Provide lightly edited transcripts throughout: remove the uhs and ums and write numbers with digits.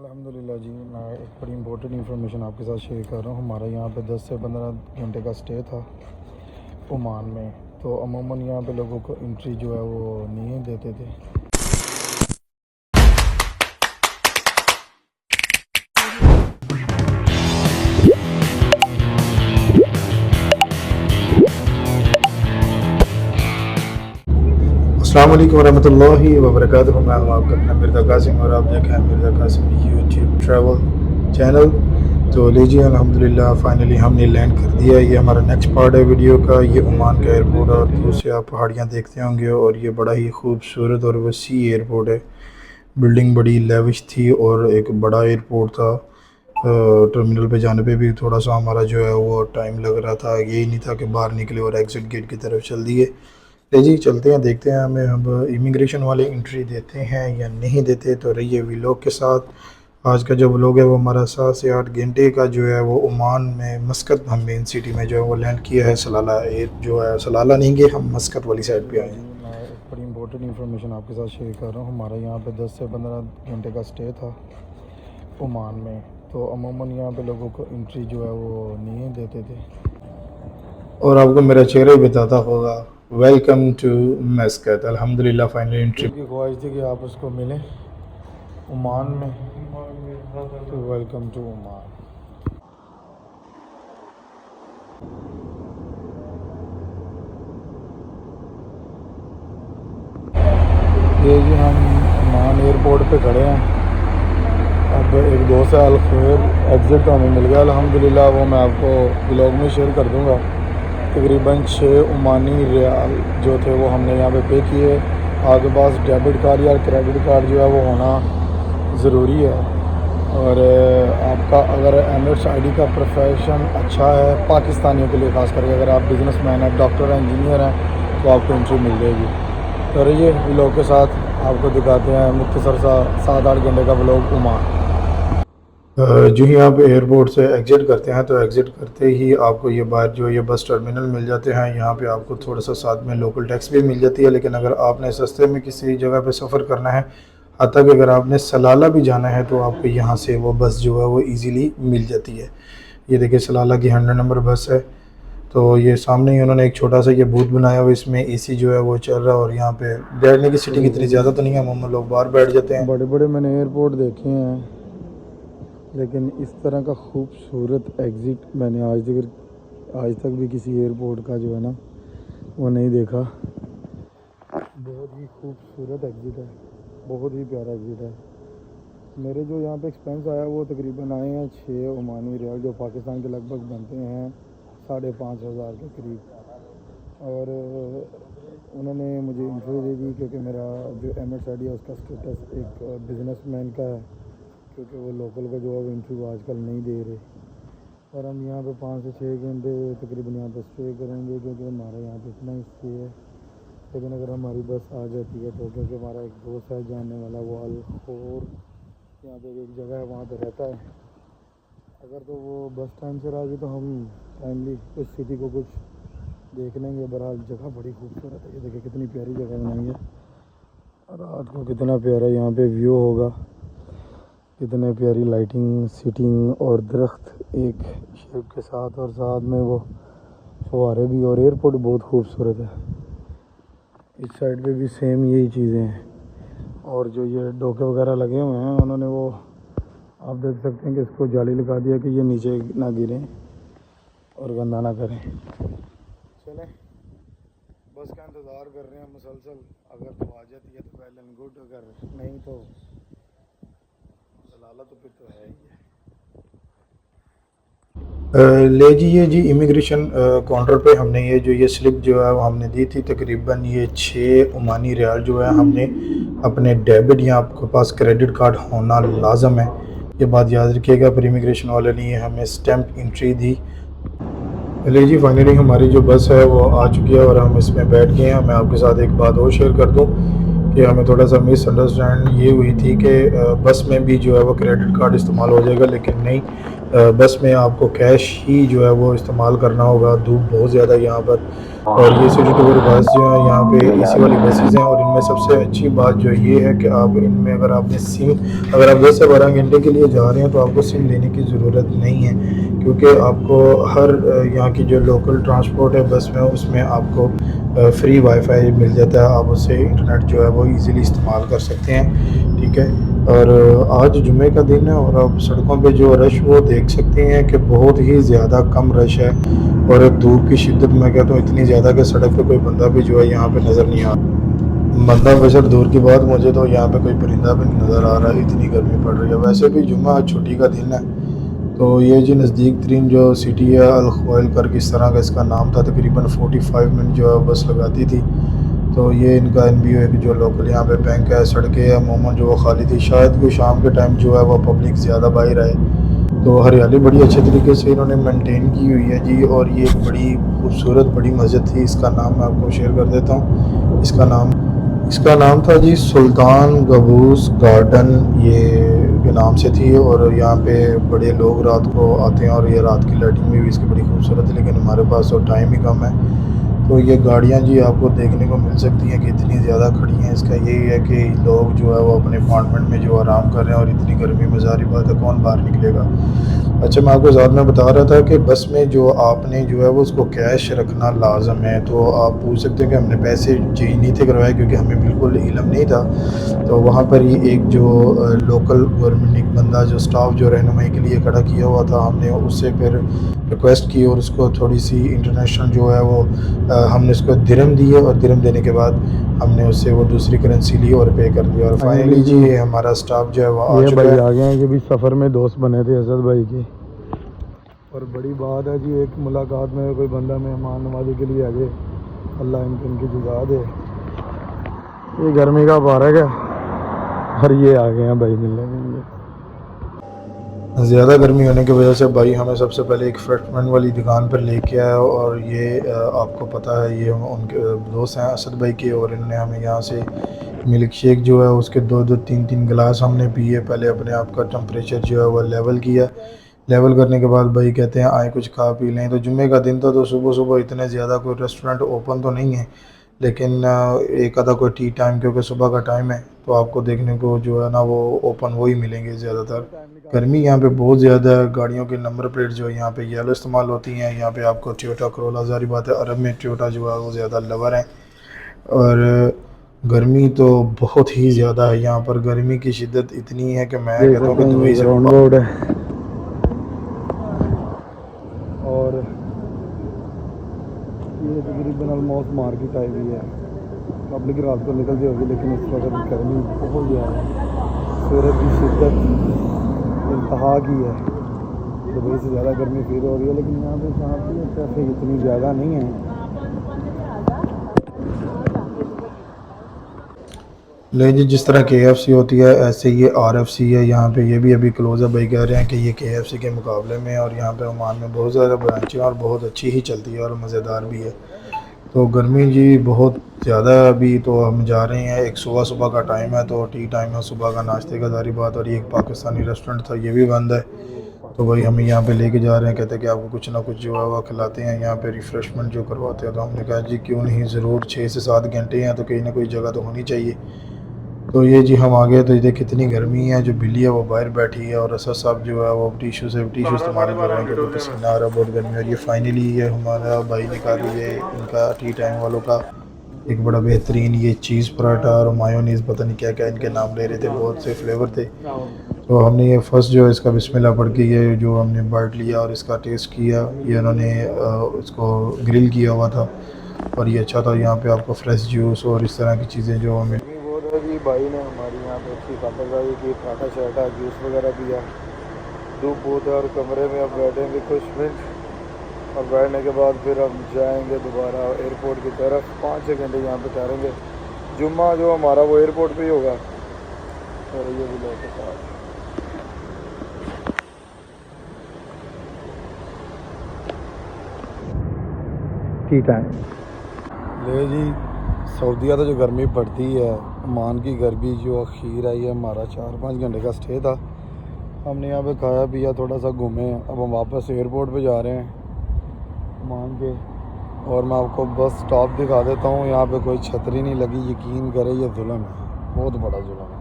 अल्हम्दुलिल्लाह जी, मैं एक बड़ी इंपॉर्टेंट इन्फॉर्मेशन आपके साथ शेयर कर रहा हूँ। हमारा यहाँ पे 10 से 15 घंटे का स्टे था ओमान में। तो अमूमन यहाँ पे लोगों को एंट्री जो है वो नहीं देते थे। अस्सलाम वालेकुम वरहमतुल्लाहि वबरकातुहू। मैं हूँ आपका अपना मिर्ज़ा कासिम और आप देख रहे हैं Mirza Kasim YouTube travel channel. तो लीजिए अल्हम्दुलिल्लाह फाइनली हमने लैंड कर दिया। ये हमारा नेक्स्ट पार्ट है वीडियो का। ये ओमान का एयरपोर्ट है और दूर से आप पहाड़ियाँ देखते होंगे और ये बड़ा ही खूबसूरत और वसी एयरपोर्ट है। बिल्डिंग बड़ी लेविश थी और एक बड़ा एयरपोर्ट था। टर्मिनल पे जाने पे भी थोड़ा सा हमारा जो है वो टाइम लग रहा था। यही नहीं था कि बाहर निकले और एग्ज़िट गेट की तरफ चल दिए। ले जी चलते हैं, देखते हैं हमें अब इमिग्रेशन वाले एंट्री देते हैं या नहीं देते। तो रहिए व्लॉग के साथ। आज का जो व्लॉग है वो हमारा 7 से 8 घंटे का जो है वो ओमान में मस्कत, हम मेन सिटी में जो है वो लैंड किया है। सलाला जो है, सलाला नहीं गए हम, मस्कत वाली साइड पे आए हैं। मैं एक बड़ी इंपॉर्टेंट इन्फॉर्मेशन आपके साथ शेयर कर रहा हूँ। हमारा यहाँ पे 10 से 15 घंटे का स्टे था ओमान में। तो अमूमन यहाँ पे लोगों को एंट्री जो है वो नहीं देते थे और आपको मेरा चेहरा ही बताता होगा। Welcome to Muscat. अल्हम्दुलिल्लाह फाइनली एंट्री की ख्वाहिश थी कि आप उसको मिलें ओमान में। तो वेलकम टू ओमान। ये जी हम ओमान एयरपोर्ट पे खड़े हैं। अब एक दोस्त है अलखैर, एग्ज़िट तो हमें मिल गया अल्हम्दुलिल्लाह। वो मैं आपको ब्लॉग में शेयर कर दूँगा। तकरीबन 6 ओमानी रियाल जो थे वो हमने यहाँ पे किए। आपके पास डेबिट कार्ड या क्रेडिट कार्ड जो है वो होना ज़रूरी है। और आपका अगर एमिरेट्स आईडी का प्रोफेशन अच्छा है, पाकिस्तानियों के लिए ख़ास करके, अगर आप बिज़नेसमैन हैं, डॉक्टर हैं, इंजीनियर हैं, तो आपको एंट्री मिल जाएगी। तो रहिए व्लॉग के साथ आपको दिखाते हैं मुख्तसर सा 7-8 घंटे का व्लॉग ओमान। जो ही आप एयरपोर्ट से एग्ज़िट करते हैं तो एग्ज़िट करते ही आपको ये बाहर जो ये बस टर्मिनल मिल जाते हैं। यहाँ पे आपको थोड़ा सा साथ में लोकल टैक्स भी मिल जाती है। लेकिन अगर आपने सस्ते में किसी जगह पे सफ़र करना है, हत्ता कि अगर आपने सलाला भी जाना है, तो आपको यहाँ से वो बस जो है वो ईज़िली मिल जाती है। ये देखिए सलाला की 100 नंबर बस है। तो ये सामने ही उन्होंने एक छोटा सा ये बूथ बनाया हुआ, इसमें एसी जो है वो चल रहा है और यहाँ पे बैठने की सीटिंग इतनी ज़्यादा तो नहीं है, अमूमन लोग बाहर बैठ जाते हैं। बड़े बड़े मैंने एयरपोर्ट देखे हैं लेकिन इस तरह का खूबसूरत एग्ज़िट मैंने आज तक भी किसी एयरपोर्ट का जो है ना वो नहीं देखा। बहुत ही खूबसूरत एग्ज़िट है, बहुत ही प्यारा एग्ज़िट है। मेरे जो यहाँ पे एक्सपेंस आया वो तकरीबन आए हैं 6 ओमानी रियाल, जो पाकिस्तान के लगभग बनते हैं 5,500 के करीब। और उन्होंने मुझे इंटरव्यू दे दी क्योंकि मेरा जो एमिरेट्स आईडी है उसका स्टेटस एक बिज़नेसमैन का है, क्योंकि वो लोकल का जो है इंटरव्यू आजकल नहीं दे रहे। और हम यहाँ पे 5 से 6 घंटे तकरीबन यहाँ पे स्टे करेंगे, क्योंकि हमारा यहाँ पे इतना ही स्टे है। लेकिन अगर हमारी बस आ जाती है तो, क्योंकि हमारा एक दोस्त है जानने वाला, वो अलखैर यहाँ पे एक जगह है वहाँ पे रहता है। अगर तो वो बस टाइम से आ गई तो हम टाइमली उस सिटी को कुछ देख लेंगे। बहरहाल जगह बड़ी खूबसूरत है। ये देखिए कितनी प्यारी जगह बनाई है। रात को कितना प्यारा यहाँ पे व्यू होगा, कितने प्यारी लाइटिंग, सीटिंग और दरख्त एक शेप के साथ, और साथ में वो फुहारे भी। और एयरपोर्ट बहुत खूबसूरत है। इस साइड पे भी सेम यही चीज़ें हैं। और जो ये डोके वगैरह लगे हुए हैं उन्होंने वो आप देख सकते हैं कि इसको जाली लगा दिया कि ये नीचे ना गिरें और गंदा ना करें। चलें बस का इंतज़ार कर रहे हैं मुसलसल। अगर तो आ जाती है तो वेल एंड गुड, अगर नहीं तो सलाला तो फिर तो है ही है। ले जी ये जी इमिग्रेशन काउंटर पे हमने ये स्लिप जो है वो हमने दी थी। तकरीबन ये 6 ओमानी रियाल जो है हमने अपने डेबिट या आपके पास क्रेडिट कार्ड होना लाजम है, ये बात याद रखिएगा। पर इमिग्रेशन वाले ने हमें स्टैम्प एंट्री दी। ले जी फाइनली हमारी जो बस है वो आ चुकी है और हम इसमें बैठ गए हैं। मैं आपके साथ एक बात और शेयर कर दूं कि हमें थोड़ा सा मिसअंडरस्टैंड ये हुई थी कि बस में भी जो है वो क्रेडिट कार्ड इस्तेमाल हो जाएगा, लेकिन नहीं। बस में आपको कैश ही जो है वो इस्तेमाल करना होगा। धूप बहुत ज़्यादा यहाँ पर और ये सिटी टूर बस जो है यहाँ पे एसी वाली बसेस हैं, और इनमें सबसे अच्छी बात जो ये है कि आप इनमें अगर आपने सिम, अगर आप 10 से 12 घंटे के लिए जा रहे हैं तो आपको सिम लेने की ज़रूरत नहीं है, क्योंकि आपको हर यहाँ की जो लोकल ट्रांसपोर्ट है बस में, उसमें आपको फ्री वाईफाई मिल जाता है। आप उससे इंटरनेट जो है वो इजीली इस्तेमाल कर सकते हैं, ठीक है। और आज जुमे का दिन है और आप सड़कों पे जो रश वो देख सकते हैं कि बहुत ही ज़्यादा कम रश है, और धूप की शिद्दत मैं कहता हूँ इतनी ज़्यादा कि सड़क पे कोई बंदा भी जो है यहाँ पे नज़र नहीं आ रहा। बंदा बशर दूर की बात, मुझे तो यहाँ पे कोई परिंदा भी नहीं नज़र आ रहा है, इतनी गर्मी पड़ रही है। वैसे भी जुम्मा आज छुट्टी का दिन है। तो ये जी नज़दीक तरीन जो सिटी है अल ख्वाइल करके इस तरह का इसका नाम था, तकरीबन 45 मिनट जो है बस लगाती थी। तो ये इनका एनबीओ एक जो लोकल यहाँ पे बैंक है, सड़कें अमूमन जो वो खाली थी, शायद कोई शाम के टाइम जो है वो पब्लिक ज़्यादा बाहर आए। तो हरियाली बड़ी अच्छे तरीके से इन्होंने मेंटेन की हुई है जी। और ये एक बड़ी खूबसूरत बड़ी मस्जिद थी, इसका नाम मैं आपको शेयर कर देता हूँ। इसका नाम था जी सुल्तान गबूस गार्डन, ये के नाम से थी। और यहाँ पे बड़े लोग रात को आते हैं, और ये रात की लाइटिंग भी इसकी बड़ी खूबसूरत है, लेकिन हमारे पास तो टाइम ही कम है। तो ये गाड़ियाँ जी आपको देखने को मिल सकती हैं कि इतनी ज़्यादा खड़ी हैं। इसका यही है कि लोग जो है वो अपने अपार्टमेंट में जो आराम कर रहे हैं, और इतनी गर्मी में ज़ाहिर बात है कौन बाहर निकलेगा। अच्छा, मैं आपको ज़्यादा में बता रहा था कि बस में जो आपने जो है वो उसको कैश रखना लाजम है। तो आप पूछ सकते हैं कि हमने पैसे चेंज नहीं थे करवाए, क्योंकि हमें बिल्कुल इलम नहीं था। तो वहाँ पर ही एक जो लोकल गवर्नमेंट एक बंदा जो स्टाफ जो रहनुमाई के लिए खड़ा किया हुआ था, हमने उससे फिर रिक्वेस्ट की, और उसको थोड़ी सी इंटरनेशनल जो है वो हमने उसको दिरहम दिए, और दिरहम देने के बाद हमने उससे वो दूसरी करेंसी ली और पे कर दिया। और फाइनली जी हमारा स्टाफ जो है वो आ चुका है। आ गए हैं, ये भी सफ़र में दोस्त बने थे असद भाई के। और बड़ी बात है जी, एक मुलाकात में कोई बंदा मेहमान नवाजी के लिए आ जाए, अल्लाह इनकी जुदा दे। ये गर्मी का बारक है, और ये आ गए हैं भाई मिलने के लिए। ज़्यादा गर्मी होने की वजह से भाई हमें सबसे पहले एक फ्रेशमेंट वाली दुकान पर लेके आया, और ये आपको पता है ये उनके दोस्त हैं असद भाई के, और इन्होंने हमें यहाँ से मिल्क शेक जो है उसके 2-2 3-3 गिलास हमने पिए। पहले अपने आप का टेम्परेचर जो है वह लेवल किया। लेवल करने के बाद भाई कहते हैं आए कुछ खा पी लें। तो जुम्मे का दिन था, तो सुबह सुबह इतने ज़्यादा कोई रेस्टोरेंट ओपन तो नहीं है, लेकिन एक आधा कोई टी टाइम, क्योंकि सुबह का टाइम है तो आपको देखने को जो है ना वो ओपन वही मिलेंगे ज़्यादातर। गर्मी यहाँ पे बहुत ज़्यादा है। गाड़ियों के नंबर प्लेट जो है यहाँ पे येलो इस्तेमाल होती हैं। यहाँ पे आपको टोयोटा करोला, ज़ाहिर बात है अरब में टोयोटा जो है वो ज़्यादा लवर है। और गर्मी तो बहुत ही ज़्यादा है यहाँ पर। गर्मी की शिद्दत इतनी है कि मैं कहता हूँ कि दुबई से रोड है। और ये तकरीबन ऑलमोस्ट मार्केट आई हुई है। पब्लिक रात को निकलती होगी, लेकिन इस वक्त गर्मी बहुत ज़्यादा है। सूरज की शिद्दत इंतहा की है। दुबई से ज़्यादा गर्मी फील हो रही है, लेकिन यहाँ पे शांति है, ट्रैफिक इतनी ज़्यादा नहीं है। ले जी, जिस तरह KFC होती है ऐसे ये RFC है यहाँ पे। ये भी अभी क्लोज है, भाई कह रहे हैं कि ये KFC के मुकाबले में, और यहाँ पे ओमान में बहुत ज़्यादा ब्रांचें और बहुत अच्छी ही चलती है और मज़ेदार भी है। तो गर्मी जी बहुत ज़्यादा है। अभी तो हम जा रहे हैं, एक सुबह सुबह का टाइम है, तो टी टाइम है सुबह का नाश्ते का, सारी बात। और ये एक पाकिस्तानी रेस्टोरेंट था, ये भी बंद है। तो भाई हमें यहाँ पे लेके जा रहे हैं, कहते हैं कि आपको कुछ ना कुछ जो है वो खिलाते हैं, यहाँ पे रिफ़्रेशमेंट जो करवाते हैं। तो हमने कहा जी क्यों नहीं, ज़रूर। 6 से 7 घंटे हैं तो कहीं ना कोई जगह तो होनी चाहिए। तो ये जी हम आ गए। तो ये देख कितनी गर्मी है, जो बिल्ली है वो बाहर बैठी है, और असद साहब जो है वो टिशू इस्तेमाल कर रहे हैं क्योंकि पसीना आ रहा है, बहुत गर्मी। और ये फाइनली ये हमारा भाई निकाल रही है इनका टी टाइम वालों का एक बड़ा बेहतरीन ये चीज़ पराठा और मायोनीज़, पता नहीं क्या क्या इनके नाम ले रहे थे, बहुत से फ्लेवर थे। तो हमने ये फर्स्ट जो इसका बिस्मिल्लाह पढ़ के ये जो हमने बाइट लिया और इसका टेस्ट किया। ये उन्होंने इसको ग्रिल किया हुआ था, और ये अच्छा था। यहाँ पे आपको फ्रेश जूस और इस तरह की चीज़ें जो हमें बोल रहे जी भाई ने हमारी यहाँ पे अच्छी खातरदारी की, पराठा शराठा जूस वगैरह पिया। धूप बहुत है और कमरे में अब बैठेंगे कुछ मिनट, और बैठने के बाद फिर हम जाएंगे दोबारा एयरपोर्ट की तरफ। 5-6 घंटे यहाँ पे ठहरेंगे। जुम्मा जो हमारा वो एयरपोर्ट पे ही होगा। और ये भी लेके साथ टी टाइम ले जी। सऊदीया तो जो गर्मी पड़ती है, ओमान की गर्मी जो अखीर आई है। हमारा 4-5 घंटे का स्टे था। हमने यहाँ पे खाया पिया, थोड़ा सा घूमे। अब हम वापस एयरपोर्ट पे जा रहे हैं ओमान के। और मैं आपको बस स्टॉप दिखा देता हूँ। यहाँ पे कोई छतरी नहीं लगी, यकीन करें ये जुल्म है, बहुत बड़ा जुल्म है।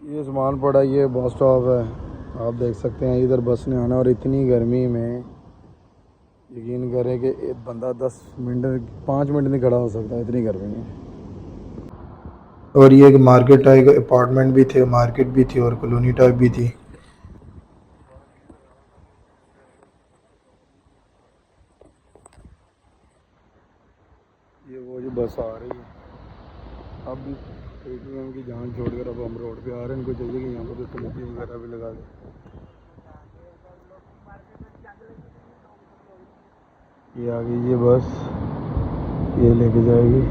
ये सामान पड़ा, ये बस स्टॉप है, आप देख सकते हैं। इधर बस ने आना और इतनी गर्मी में यकीन करें कि एक बंदा 5 मिनट नहीं खड़ा हो सकता, इतनी गर्मी में। और ये एक मार्केट है, एक अपार्टमेंट भी थे, मार्केट भी थी और कॉलोनी टाइप भी थी। ये वो जो बस आ रही है, अब भी पेटीएम की जान छोड़कर अब हम रोड पे आ रहे हैं। इनको चाहिए कि यहाँ पर कमेटी वगैरह भी लगा दें। ये आ गई ये बस, ये लेके जाएगी।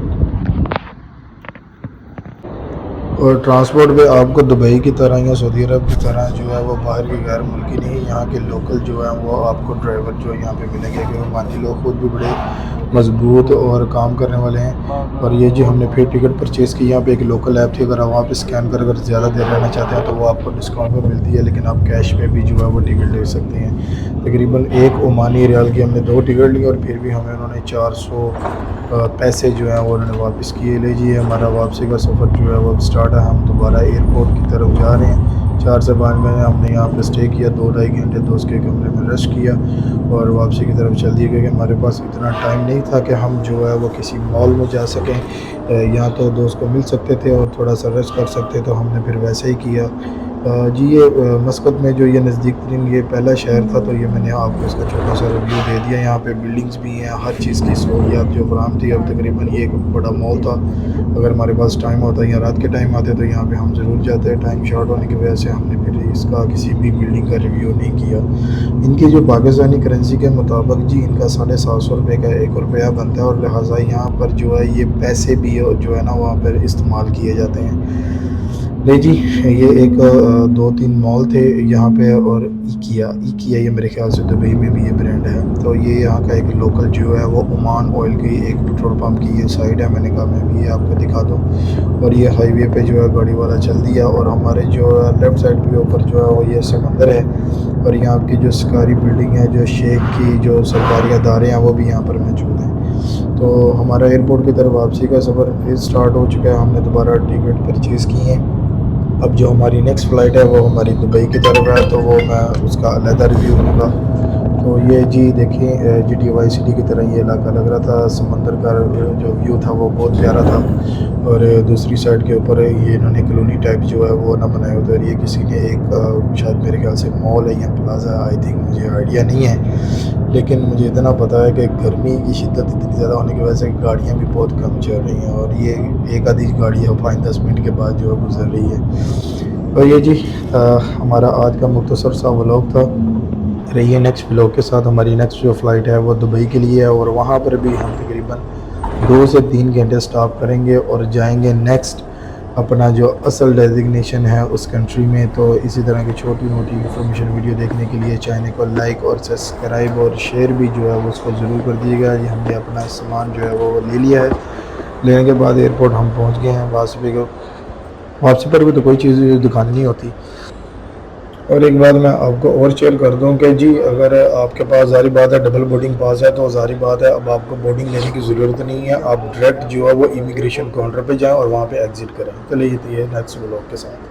और ट्रांसपोर्ट पे आपको दुबई की तरह या सऊदी अरब की तरह जो है वो बाहर के गैर मुल्की नहीं, यहाँ के लोकल जो है वो आपको ड्राइवर जो यहाँ पे मिलेंगे, क्योंकि मानी लोग खुद भी बड़े मजबूत और काम करने वाले हैं। और ये जो हमने फिर टिकट परचेज़ की, यहाँ पे एक लोकल ऐप थी, अगर आप वहाँ पे स्कैन कर अगर ज़्यादा देर रहना चाहते हैं तो वो आपको डिस्काउंट में मिलती है, लेकिन आप कैश में भी जो है वो टिकट ले सकते हैं। तकरीबन 1 ओमानी रियाल की हमने 2 टिकट ली और फिर भी हमें उन्होंने 400 पैसे जो हैं वो उन्होंने वापस किए। ले जी हमारा वापसी का सफ़र जो है वो स्टार्ट है। हम दोबारा एयरपोर्ट की तरफ जा रहे हैं। 4 से 5 में हमने यहाँ पे स्टे किया, 2-2.5 घंटे दोस्त के कमरे में रेस्ट किया और वापसी की तरफ चल दिए, क्योंकि हमारे पास इतना टाइम नहीं था कि हम जो है वो किसी मॉल में जा सकें। यहाँ तो दोस्त को मिल सकते थे और थोड़ा सा रेस्ट कर सकते, तो हमने फिर वैसे ही किया। जी ये मस्कत में जो ये नज़दीक तरीन ये पहला शहर था, तो ये मैंने आपको इसका छोटा सा रिव्यू दे दिया। यहाँ पे बिल्डिंग्स भी हैं, हर चीज़ की सहूलियात जो फराम थी। अब तकरीबन ये एक बड़ा मॉल था, अगर हमारे पास टाइम होता या रात के टाइम आते तो यहाँ पे हम ज़रूर जाते। टाइम शॉर्ट होने की वजह से हमने फिर इसका किसी भी बिल्डिंग का रिव्यू नहीं किया। इनकी जो पाकिस्तानी करेंसी के मुताबिक जी इनका 750 रुपये का 1 रुपया बनता है, और लिहाजा यहाँ पर जो है ये पैसे भी जो है ना वहाँ पर इस्तेमाल किए जाते हैं। नहीं जी, ये एक 2-3 मॉल थे यहाँ पे, और इकिया ये मेरे ख्याल से दुबई में भी ये ब्रांड है। तो ये यहाँ का एक लोकल जो है वो ओमान ऑयल की एक पेट्रोल पंप की ये साइड है। मैंने कहा मैं भी ये आपको दिखा दूँ। और ये हाईवे पे जो है गाड़ी वाला चल दिया, और हमारे जो लेफ़्ट साइड के ऊपर जो है वो ये समंदर है। और यहाँ की जो सरकारी बिल्डिंग है, जो शेख की जो सरकारी अदारे हैं, वो भी यहाँ पर मौजूद हैं। तो हमारा एयरपोर्ट की तरफ वापसी का सफ़र फिर स्टार्ट हो चुका है। हमने दोबारा टिकट परचेज़ की हैं। अब जो हमारी नेक्स्ट फ़्लाइट है वो हमारी दुबई की तरफ है, तो वो मैं उसका अलहदा रिव्यू दूँगा। तो ये जी देखिए GTY सिटी की तरह ये इलाका लग रहा था। समंदर का जो व्यू था वो बहुत प्यारा था, और दूसरी साइड के ऊपर ये इन्होंने कॉलोनी टाइप जो है वो ना बनाए हुए थे। और ये किसी ने एक शायद मेरे ख्याल से मॉल है या प्लाजा, आई थिंक, मुझे आइडिया नहीं है, लेकिन मुझे इतना पता है कि गर्मी की शिद्दत इतनी ज़्यादा होने की वजह से गाड़ियाँ भी बहुत कम चल रही हैं, और ये एक आधी गाड़ी है 5-10 मिनट के बाद जो है गुजर रही है। और ये जी हमारा आज का मुख्तसर सा व्लॉग था। रहिए नेक्स्ट व्लॉग के साथ। हमारी नेक्स्ट जो फ़्लाइट है वो दुबई के लिए है, और वहाँ पर भी हम तकरीबन 2 से 3 घंटे स्टॉप करेंगे और जाएंगे नेक्स्ट अपना जो असल डेजिग्नेशन है उस कंट्री में। तो इसी तरह की छोटी मोटी इन्फॉर्मेशन वीडियो देखने के लिए चैनल को लाइक और सब्सक्राइब और शेयर भी जो है वो उसको ज़रूर कर दीजिएगा। ये हमने अपना सामान जो है वो ले लिया है। लेने के बाद एयरपोर्ट हम पहुँच गए हैं। वापसी पर भी तो कोई चीज़ दिखानी नहीं होती। और एक बात मैं आपको और शेयर कर दूं कि जी अगर आपके पास ज़ाहिर बात है डबल बोर्डिंग पास है, तो ज़ाहिर बात है अब आपको बोर्डिंग लेने की ज़रूरत नहीं है। आप डायरेक्ट जो है वो इमिग्रेशन काउंटर पे जाएं और वहाँ पे एग्ज़िट करें। चलिए ये नेक्स्ट व्लॉग के साथ।